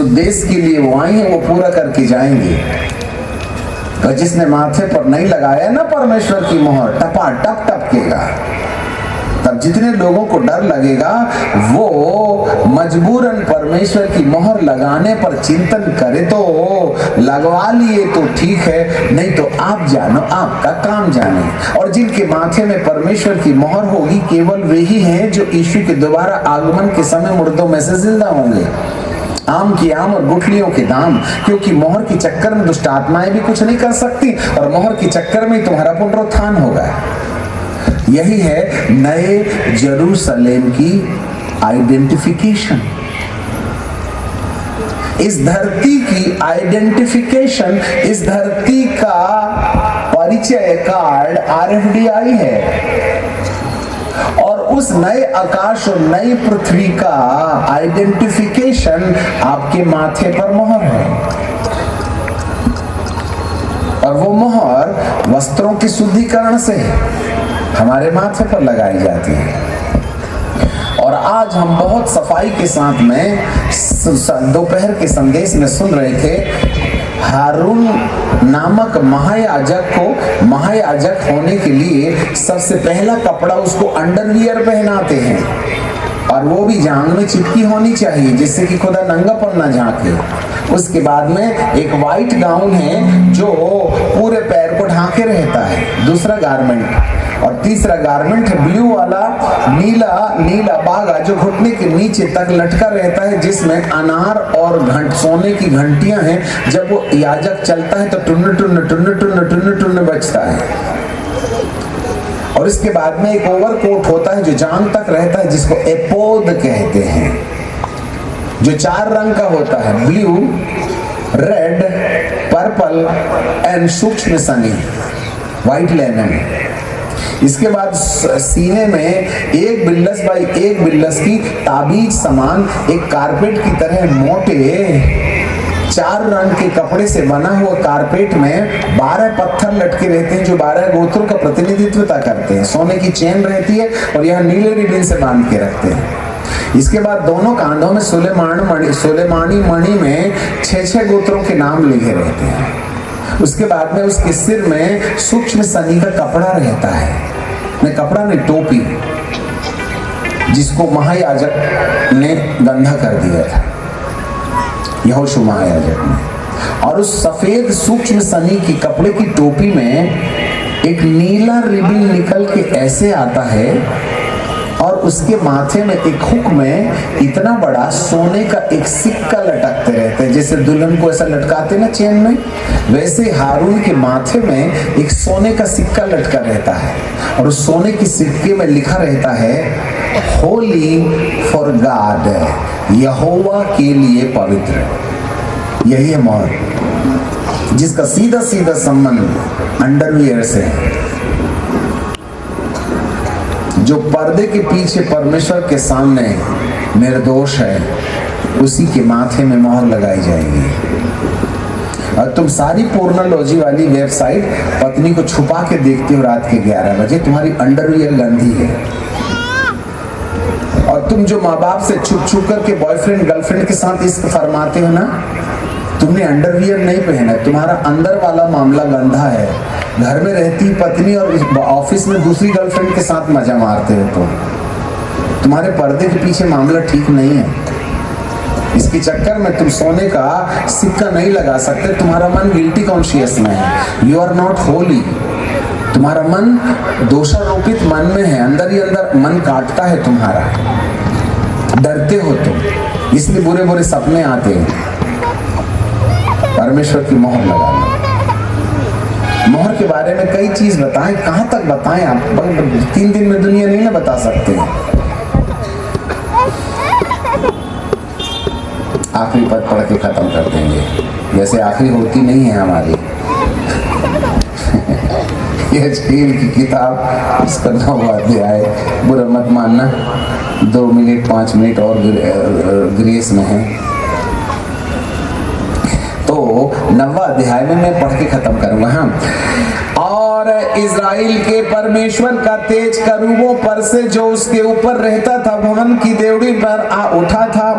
उद्देश्य के लिए वो आई है वो पूरा करके जाएंगे। और जिसने माथे पर नहीं लगाया ना परमेश्वर की मोहर, टपा टप टपकेगा। तब जितने लोगों को डर लगेगा वो मजबूरन परमेश्वर की मोहर लगाने पर चिंतन करे तो लगवा लिए तो ठीक है, नहीं तो आप जानो, आपका काम जाने। और जिनके माथे में परमेश्वर की मोहर होगी केवल वही हैं जो यीशु के दोबारा आगमन के समय मुर्दों में से जिंदा होंगे। आम की आम और गुठलियों के दाम, क्योंकि मोहर के चक्कर में दुष्ट आत्माएं भी कुछ नहीं कर सकती और मोहर के चक्कर में तुम्हारा पुनरुत्थान होगा। यही है नए जेरूसलेम की आइडेंटिफिकेशन, इस धरती की आइडेंटिफिकेशन, इस धरती का परिचय कार्ड RFDI है। और उस नए आकाश और नई पृथ्वी का आइडेंटिफिकेशन आपके माथे पर मोहर है। और वो मोहर वस्त्रों की शुद्धिकरण से हमारे माथे पर लगाई जाती है। और आज हम बहुत सफाई के साथ में दोपहर के संदेश में सुन रहे थे, हारून नामक महायाजक को महायाजक होने के लिए सबसे पहला कपड़ा उसको अंडरवियर पहनाते हैं, और वो भी जांग में चिपकी होनी चाहिए जिससे कि खुदा नंगापन ना झांके। उसके बाद में एक वाइट गाउन है जो पूरे पैर को ढांके रहता है, दूसरा गारमेंट। और तीसरा गारमेंट है ब्लू वाला, नीला बागा जो घुटने के नीचे तक लटका रहता है, जिसमें अनार और सोने की घंटियां हैं। जब वो याजक चलता है तो टुन्न टुन्न टुन्न टुन्न टुन्न टुन्न बजता है। और इसके बाद में एक ओवरकोट होता है जो जांग तक रहता है, जिसको एपोद कहते हैं, जो 4 रंग का होता है, ब्लू, रेड, पर्पल एंड सूक्ष्म सनी, व्हाइट लेनन। इसके बाद सीने में एक बिल्लस बाई एक बिल्लस की ताबीज समान एक कारपेट की तरह मोटे 4 रंग के कपड़े से बना हुआ कारपेट में 12 पत्थर लटके रहते हैं जो 12 गोत्रों का प्रतिनिधित्व करते हैं। सोने की चेन रहती है और यह नीले रिबन से बांध के रखते हैं। इसके बाद दोनों कांधों में सुलेमानी मणि में 6 गोत्रों के नाम लिखे रहते हैं। उसके बाद में उसके सिर में सूक्ष्म सनी का कपड़ा रहता है, नहीं कपड़ा नहीं, टोपी, जिसको महायाजक ने गंधा कर दिया था, यहोशू महायाजक ने। और उस सफेद सूक्ष्म सनी की कपड़े की टोपी में एक नीला रिबन निकल के ऐसे आता है, और उसके माथे में एक हुक में इतना बड़ा सोने का एक सिक्का लटकते रहते हैं, जैसे दुल्हन को ऐसा लटकाते ना चेन में, वैसे हारून के माथे में एक सोने का सिक्का लटका रहता है। और उस सोने की सिक्के में लिखा रहता है होली फॉर गॉड, यहोवा के लिए पवित्र। यही है मोहर, जिसका सीधा सीधा संबंध अंडरवियर से है। जो पर्दे के पीछे परमेश्वर के सामने निर्दोष है, उसी के माथे में मोहर लगाई जाएगी। और तुम सारी पोर्नोलॉजी वाली वेबसाइट पत्नी को छुपा के देखते हो रात के 11 बजे, तुम्हारी अंडरवियर गंदी है। और तुम जो माँ बाप से छुप छुप करके बॉयफ्रेंड गर्लफ्रेंड के साथ इश्क फरमाते हो ना, तुमने अंडरवियर नहीं पहना, तुम्हारा अंदर वाला मामला गंदा है। घर में रहती पत्नी और ऑफिस में दूसरी गर्लफ्रेंड के साथ मजा मारते हो तुम्हारे पर्दे के पीछे मामला ठीक नहीं है। इसके चक्कर में तुम सोने का सिक्का नहीं लगा सकते। तुम्हारा मन गिल्टी कॉन्शियस में है, यू आर नॉट होली। तुम्हारा मन दोषारोपित मन में है, अंदर ही अंदर मन काटता है तुम्हारा, डरते हो तुम, इसलिए बुरे बुरे सपने आते हैं। परमेश्वर की मोहर लगा लो। मोहर के बारे में कई चीज बताएं, कहां तक बताएं आप, 3 दिन में दुनिया नहीं ना बता सकते। आखिरी पद पढ़ के खत्म कर देंगे, जैसे आखिरी होती नहीं है हमारी। ये झील की किताब, इसका 9वां अध्याय, बुरा मत मानना, 2 मिनट 5 मिनट और ग्रेस में है। तो 9वां अध्याय में मैं पढ़ के खत्म करूंगा। हाँ, और और इज़राइल के परमेश्वर का तेज करूबों पर से जो उसके ऊपर रहता था भवन की देवड़ी पर आ उठा था,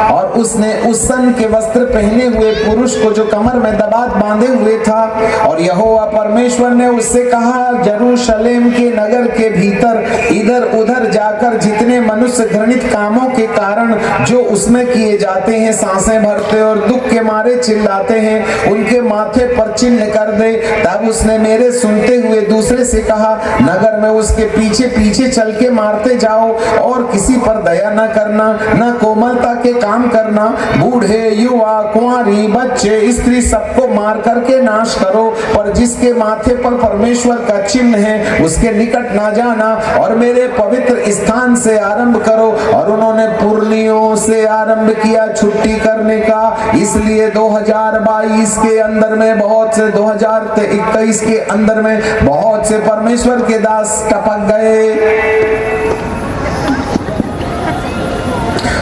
और उसने उस सन के वस्त्र पहने हुए पुरुष को जो कमर में दबात बांधे हुए था, और यहोवा परमेश्वर ने उससे कहा, यरूशलेम के नगर के भीतर इधर उधर जाकर जितने मनुष्य घृणित कामों के कारण जो उसमें किए जाते हैं, सांसें भरते और दुख के मारे चिल्लाते हैं, उनके माथे पर चिन्ह कर दे। तब उसने मेरे सुनते हुए दूसरे से कहा, नगर में उसके पीछे पीछे चल के मारते जाओ, और किसी पर दया न करना, न कोमलता के काम करना, बूढ़े युवा कुंवारी बच्चे स्त्री सबको मार करके नाश करो, पर जिसके माथे पर परमेश्वर का चिन्ह है उसके निकट ना जाना, और मेरे पवित्र स्थान से आरंभ करो। और उन्होंने पुरनियों से आरंभ किया छुट्टी करने का, इसलिए 2022 के अंदर में बहुत से 2021 के अंदर में बहुत से परमेश्वर के दास टपक गए,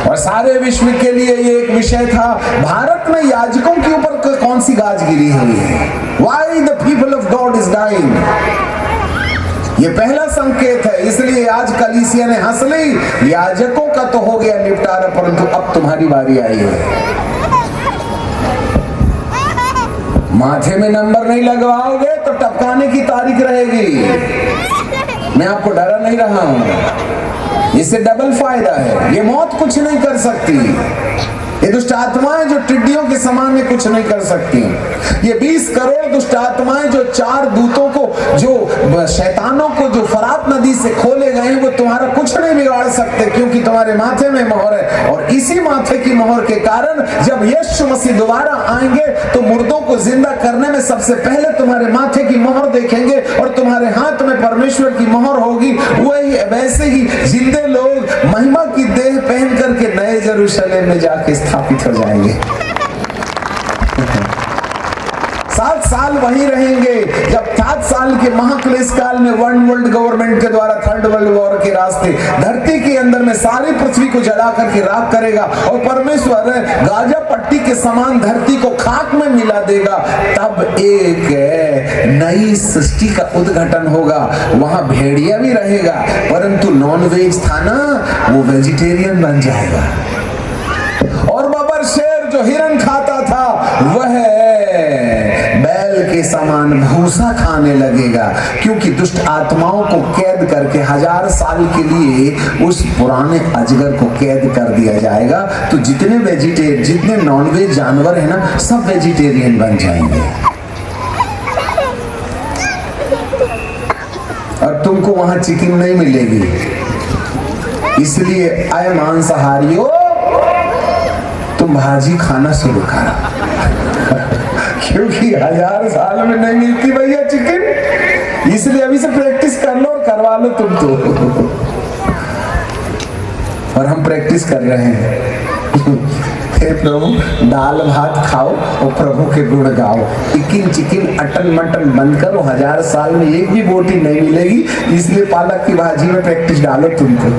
और सारे विश्व के लिए ये एक विषय था, भारत में याजकों के ऊपर कौन सी गाज गिरी हुई है? Why the people of God is dying? ये पहला संकेत है। इसलिए आज कलीसिया ने हंस ली, याजकों का तो हो गया निपटारा, परंतु अब तुम्हारी बारी आई है। माथे में नंबर नहीं लगवाओगे तो टपकाने की तारीख रहेगी। मैं आपको डरा नहीं रहा हूं, इससे डबल फायदा है। ये मौत कुछ नहीं कर सकती, ये दुष्ट आत्माएं जो टिड्डियों के समान में कुछ नहीं कर सकती, ये 20 करोड़ दुष्ट आत्माएं जो 4 दूतों को, जो शैतानों को जो फरात नदी से खोले गए, वो तुम्हारा कुछ नहीं बिगाड़ सकते, क्योंकि तुम्हारे माथे में मोहर है। और इसी माथे की मोहर के कारण जब यीशु मसीह दोबारा आएंगे तो मुर्दों को जिंदा करने में सबसे पहले तुम्हारे माथे की मोहर देखेंगे, और तुम्हारे हाथ में परमेश्वर की मोहर होगी। वही वैसे ही जिंदे लोग महिमा की देह पहन करके नए यरूशलेम में जाके स्थापित हो जाएंगे। 7 साल वहीं रहेंगे। जब 7 साल के महाक्लेश काल में वर्ल्ड गवर्नमेंट के द्वारा 3rd वर्ल्ड वॉर के रास्ते धरती के अंदर में सारी पृथ्वी को जला करके राख करेगा, और परमेश्वर गाजा पट्टी के समान धरती को खाक में मिला देगा, तब एक नई सृष्टि का उद्घाटन होगा। वहां भेड़िया भी रहेगा, परंतु नॉन वेज था ना, वो वेजिटेरियन बन जाएगा। और बबर शेर जो हिरन खाता था, वह बैल के समान भूसा खाने लगेगा, क्योंकि दुष्ट आत्माओं को कैद करके 1000 साल के लिए उस पुराने अजगर को कैद कर दिया जाएगा। तो जितने नॉनवेज जानवर है ना, सब वेजिटेरियन बन जाएंगे, और तुमको वहां चिकन नहीं मिलेगी। इसलिए आए मांसाहारियों, तुम भाजी खाना शुरू करो, क्योंकि 1000 साल में नहीं मिलती भैया चिकन। इसलिए अभी से प्रैक्टिस कर लो और करवा लो तुम तो। और हम प्रैक्टिस कर रहे हैं। हे प्रभु, दाल भात खाओ और प्रभु के गुण गाओ। चिकन अटन मटन बंद करो, 1000 साल में एक भी बोटी नहीं मिलेगी। इसलिए पालक की भाजी में प्रैक्टिस डालो तुमको।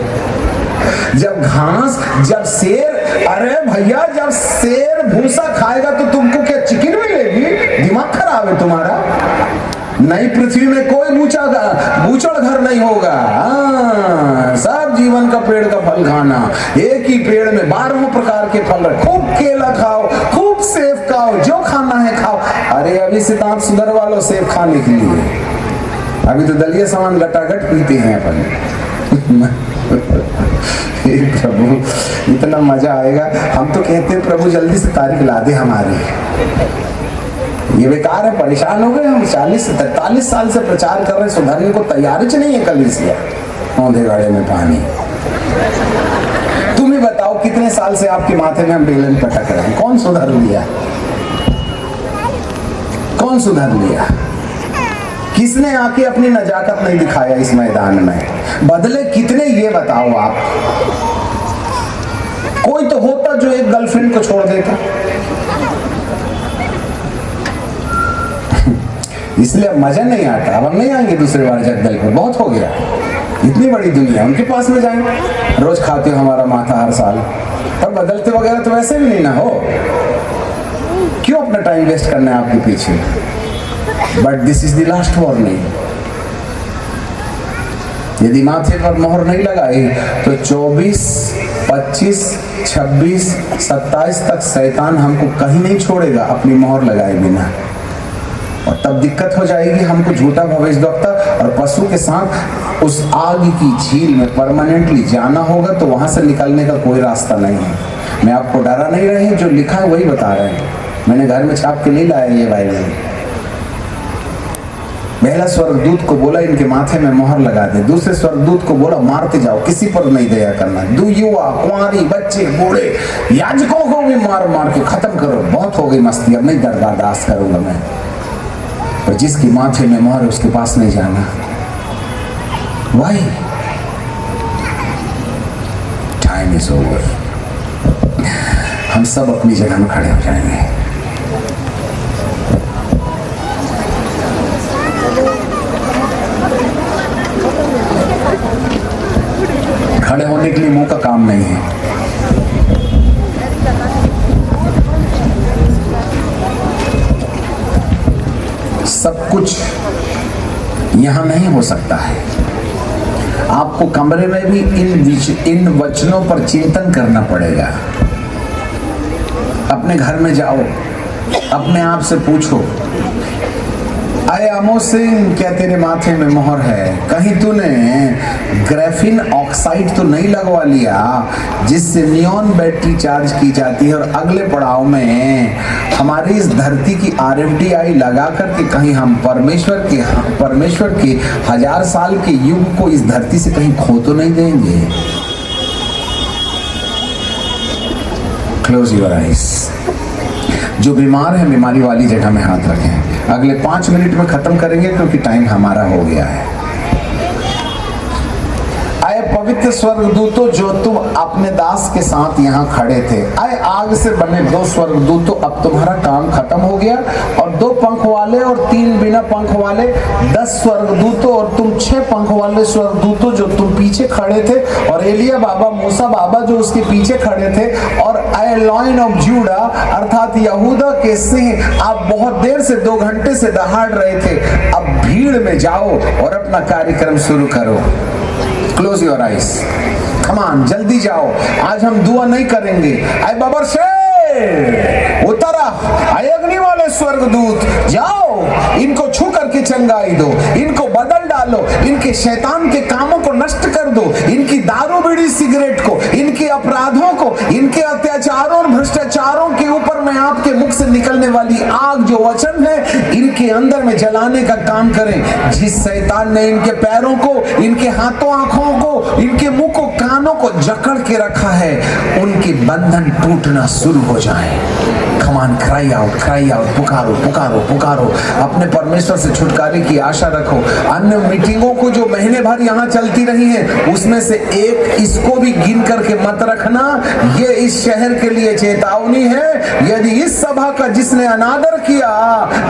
जब शेर, अरे भैया, जब शेर भूसा खाएगा तो तुमको क्या चिकन मिलेगी? दिमाग खराब है तुम्हारा। नई पृथ्वी में कोई बूचड़ घर नहीं होगा। सब जीवन का पेड़ का फल खाना, एक ही पेड़ में 12 प्रकार के फल रहे। खूब केला खाओ, खूब सेब खाओ, जो खाना है खाओ। अरे अभी से दांत सुधरवा लो सेब खाने के लिए। अभी तो दलिया सामान गटागट पीते हैं अपन। प्रभु, इतना मजा आएगा। हम तो कहते हैं प्रभु जल्दी से तारीख ला दे हमारी। ये बेकार है, परेशान हो गए हम। 40 से 43 साल से प्रचार कर रहे हैं, सुधरने को तैयार ही नहीं है। कलीसिया पौधे गाड़े में पानी। तुम ही बताओ, कितने साल से आपके माथे में हम बेलन पटक रहे हैं? कौन सुधर लिया? कौन सुधर लिया? किसने आके अपनी नजाकत नहीं दिखाया इस मैदान में? बदले कितने, ये बताओ आप। कोई तो होता जो एक गर्लफ्रेंड को छोड़ देता। इसलिए अब मजा नहीं आता। अब हम नहीं आएंगे दूसरे बार जगदल पर, बहुत हो गया। इतनी बड़ी दुनिया, उनके पास में जाएंगे। रोज खाते हो हमारा माथा हर साल, और बदलते वगैरह तो वैसे भी नहीं ना हो। क्यों अपना टाइम वेस्ट करना है आपके पीछे? But this is the last warning. यदि माथे पर मोहर नहीं लगाई तो 24, 25, 26, 27 तक शैतान हमको कहीं नहीं छोड़ेगा अपनी मोहर लगाए बिना। और तब दिक्कत हो जाएगी, हमको झूठा भविष्यवक्ता और पशु के साथ उस आग की झील में परमानेंटली जाना होगा, तो वहां से निकलने का कोई रास्ता नहीं है। मैं आपको डरा नहीं रहे, जो लिखा है वही बता रहे हैं। मैंने घर में छाप के नहीं लाया ये बाइबल। पहला स्वर्गदूत को बोला इनके माथे में मोहर लगा दे, दूसरे स्वर्गदूत को बोला मारते जाओ, किसी पर नहीं दया करना। युवा, कुंवारी, बच्चे, बूढ़े, याजकों को भी मार मार के खत्म करो। बहुत हो गई मस्ती, अब नहीं बर्दाश्त करूंगा मैं। और जिसकी माथे में मोहर है उसके पास नहीं जाना। Why? Time is over. हम सब अपनी जगह में खड़े हो जाएंगे। खड़े होने के लिए मुंह का काम नहीं है। सब कुछ यहां नहीं हो सकता है। आपको कमरे में भी इन वचनों पर चिंतन करना पड़ेगा। अपने घर में जाओ, अपने आप से पूछो, अरे अमो सिंह, क्या तेरे माथे में मोहर है? कहीं तूने ग्रेफिन ऑक्साइड तो नहीं लगवा लिया जिससे नियॉन बैटरी चार्ज की जाती है, और अगले पड़ाव में हमारी इस धरती की RFDI लगा करके कहीं हम परमेश्वर के 1000 साल के युग को इस धरती से कहीं खो तो नहीं देंगे? Close your eyes. जो बीमार है बीमारी वाली जगह में हाथ रखें। अगले 5 मिनट में खत्म करेंगे क्योंकि टाइम हमारा हो गया है। आए पवित्र स्वर्गदूतों जो तुम अपने दास के साथ यहाँ खड़े थे, आए आग से बने 2 स्वर्गदूतों, अब तुम्हारा काम खत्म हो गया। और 2 पंख वाले और 3 बिना पंख वाले 10 स्वर्गदूतों, और तुम 6 पंख वाले स्वर्गदूतों जो तुम पीछे खड़े थे, और एलिया बाबा, मूसा बाबा जो उसके पीछे खड़े थे, और आए लॉइन ऑफ जूडा अर्थात यहूदा के सिंह, आप बहुत देर से 2 घंटे से दहाड़ रहे थे। अब भीड़ में जाओ और अपना कार्यक्रम शुरू करो। Close your eyes, come on, जल्दी जाओ। आज हम दुआ नहीं करेंगे। आए बाबर से उतरा, आए अग्नि वाले स्वर्गदूत, जाओ इनको छू करके चंगाई दो, इनको बदल डालो, इनके शैतान के कामों को नष्ट कर दो, इनकी दारू बीड़ी सिगरेट को, इनके अपराधों को, इनके अत्याचारों और भ्रष्टाचारों के ऊपर मैं आपके मुख से निकलने वाली आग जो वचन है इनके अंदर में जलाने का काम करें। जिस शैतान ने इनके पैरों को, इनके हाथों आंखों को, इनके मुंह को, कानों को जकड़ के रखा है, उनके बंधन टूटना शुरू हो जाए। कम ऑन, क्राई आउट, पुकारो पुकारो पुकारो, अपने परमेश्वर से छुटकारे की आशा रखो। अन्य मीटिंगों को जो महीने भर यहाँ चलती रही हैं उसमें से एक इसको भी गिन करके मत रखना। ये इस शहर के लिए चेतावनी है। यदि इस सभा का जिसने अनादर किया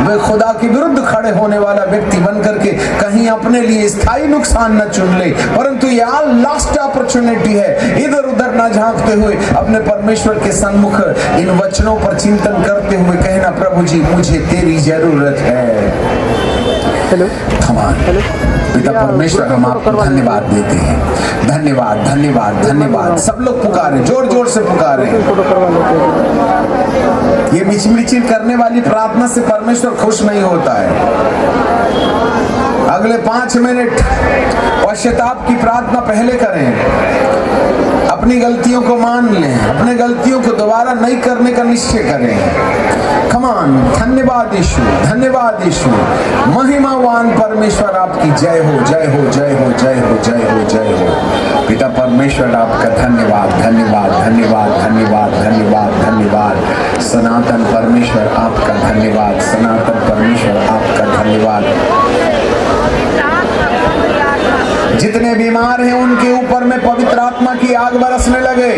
वे खुदा के विरुद्ध खड़े होने वाला व्यक्ति बन करके कहीं अपने लिए स्थायी नुकसान न चुन ले, परंतु यह लास्ट अपॉर्चुनिटी है। इधर उधर न झांकते हुए अपने परमेश्वर के सन्मुख इन वचनों पर चिंतन करते हुए कहना, प्रभु जी मुझे तेरी जरूरत है। हेलो, हेलो पिता परमेश्वर, हम आपको धन्यवाद देते हैं। धन्यवाद धन्यवाद धन्यवाद। सब लोग पुकारे, जोर जोर से पुकारे। ये मिचमिची करने वाली प्रार्थना से परमेश्वर खुश नहीं होता है। अगले 5 मिनट पश्चाताप की प्रार्थना पहले करें। अपनी गलतियों को मान लें, अपने गलतियों को दोबारा नहीं करने का निश्चय करें। कम ऑन, धन्यवाद यीशु, धन्यवाद यीशु। महिमावान परमेश्वर आपकी जय हो, जय हो, जय हो, जय हो, जय हो, जय हो। पिता परमेश्वर आपका धन्यवाद धन्यवाद धन्यवाद धन्यवाद धन्यवाद धन्यवाद। सनातन परमेश्वर आपका धन्यवाद, सनातन परमेश्वर आपका धन्यवाद। जितने बीमार हैं उनके ऊपर में पवित्र आत्मा की आग बरसने लगे।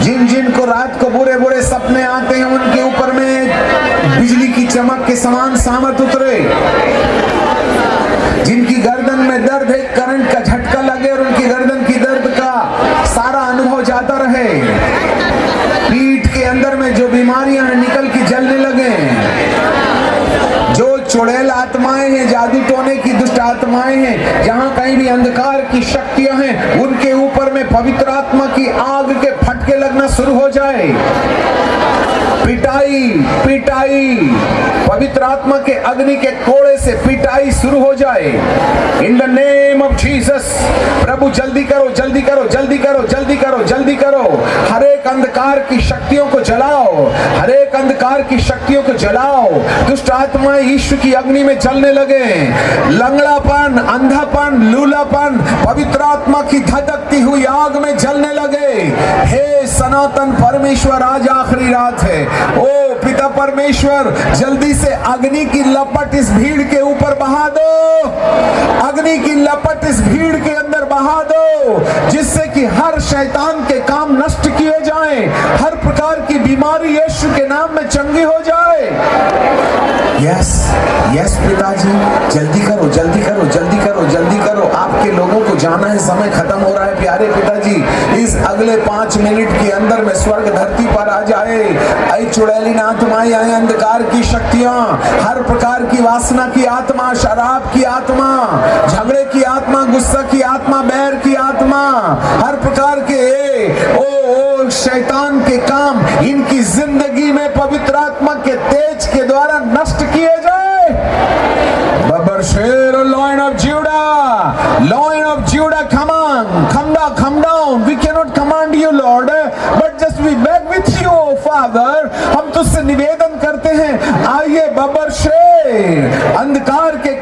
जिन जिन को रात को बुरे बुरे सपने आते हैं उनके ऊपर में बिजली की चमक के समान सामर्थ उतरे। जिनकी गर्दन में दर्द है, करंट का झटका लगे और उनकी गर्दन की दर्द का सारा अनुभव जाता रहे। पीठ के अंदर में जो बीमारियां हैं निकल के जलने लगे। जो चुड़ैल आत्माएं हैं हैं, जादू टोने की दुष्ट आत्माएं हैं, जहां कहीं भी अंधकार की शक्तियां हैं, उनके ऊपर में पवित्र आत्मा की आग के फटके लगना शुरू हो जाए। पिटाई पिटाई, पवित्र आत्मा के अग्नि के कोड़े से पिटाई शुरू हो जाए। In the name of Jesus. प्रभु जल्दी करो, जल्दी करो, जल्दी करो, जल्दी करो, जल्दी करो। हर एक अंधकार की शक्तियों को जलाओ, हर एक अंधकार की शक्तियों को जलाओ। दुष्ट आत्माएं ईश्वर की अग्नि में जलने लगे। लंगड़ापन, अंधापन, लूलापन पवित्र आत्मा की धधकती हुई आग में जलने लगे। हे सनातन परमेश्वर, आज आखिरी रात है। ओ पिता परमेश्वर, जल्दी से अग्नि की लपट इस भीड़ के ऊपर बहा दो, अग्नि की लपट इस भीड़ के अंदर बहा दो, जिससे कि हर शैतान के काम नष्ट किए जाएं, हर प्रकार की बीमारी यीशु के नाम में चंगी हो जाए। यस यस पिताजी, जल्दी करो, जल्दी करो, जल्दी करो, जल्दी करो। आपके लोगों को जाना है, समय खत्म हो रहा है प्यारे पिताजी। इस अगले 5 मिनट के अंदर में स्वर्ग धरती पर आ जाए। आई चुड़ैली आत्माएं आए, अंधकार की शक्तियां, हर प्रकार की वासना की आत्मा, शराब की आत्मा, झगड़े की आत्मा, गुस्सा की आत्मा, बैर की आत्मा, हर प्रकार के ओ शैतान के काम इनकी जिंदगी में पवित्र आत्मा के तेज के द्वारा नष्ट किए जाए। बबर शेर, Lion of Judah, Lion of Judah, come on, come down. We cannot command you, Lord, but just we beg with you, Father. हम तुझसे निवेदन करते हैं, आइए बबर शेर, अंधकार के